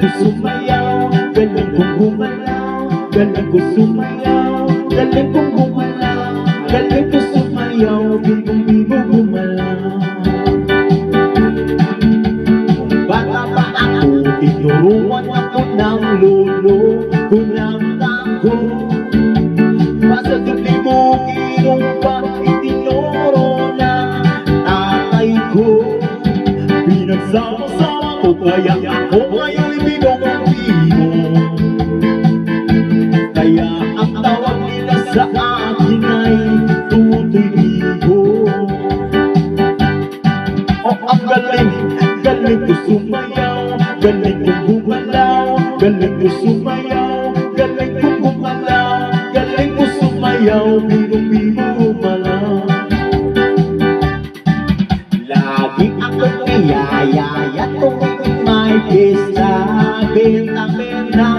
ko sumayaw, galing kong gumalaw, galing ko sumayaw, galing kong gumalaw, galing ko sumayaw, bigong-bigo gumalaw. Bata pa ako, tinuruan ako ng lolo ko ng tango. Basta dublibo kilong pa itinuro ng tatay ko. Pinagsama-sama ko kaya ako ngayon bigong-bigo. Kaya ang tawag nila sa akin ay Tutoy Bigo. Oh, ang galing, galing ko sumayaw, galing ko gumalaw, galing ko sumayaw, galing ko gumalaw, galing ko sumayaw, bigong-bigo gumalaw. Lagi akong niyayaya tuwing may pista, benta-benta.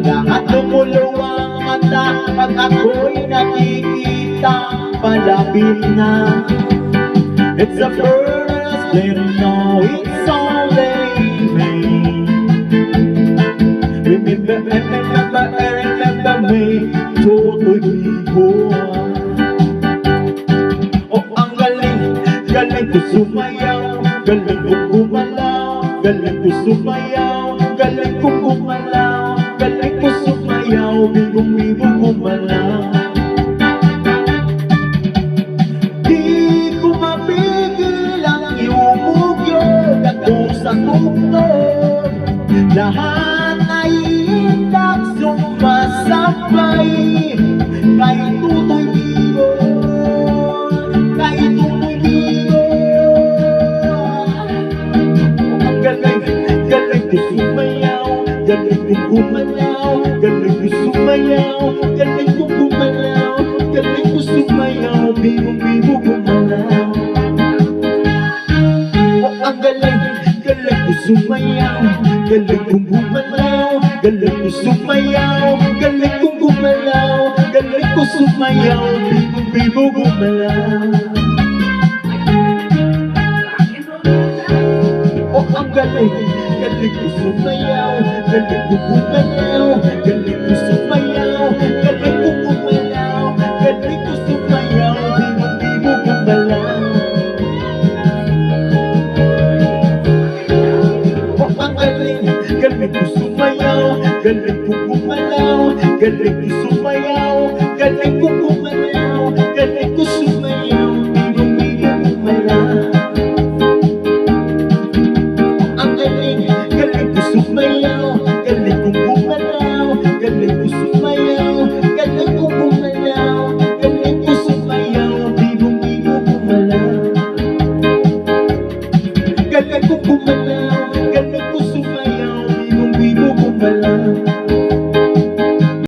Lahat lumuluwang mata pag ako'y nakikita, palapit na. It's a first flame, no, it's only me. Remember me, Tutoy Bigo. Oh, ang galing, galing ko sumayaw, galing ko gumalaw, galing ko sumayaw, galing ko gumalaw, galing ko sumayaw, bigong-bigo gumalaw. Sa tungtod, lahat ay indak sumasabay kay Tutoy Bigo, kay Tutoy Bigo. Ang galing, galing ko sumayaw, galing ko gumalaw, galing ko sumayaw, galing ko gumalaw, galing ko sumayaw, bigong-bigo gumalaw. Ang galing, galing ko sumayaw, galing kong gumalaw, galing ko sumayaw, galing kong gumalaw, galing ko sumayaw, bigong-bigo gumalaw. Oh, ang galing, galing ko sumayaw, galing ko gumalaw, galing ko sumayaw, galing ko gumalaw, galing ko sumayaw, bigong-bigo gumalaw. Galing ko sumayaw, galing ko gumalaw, galing ko sumayaw,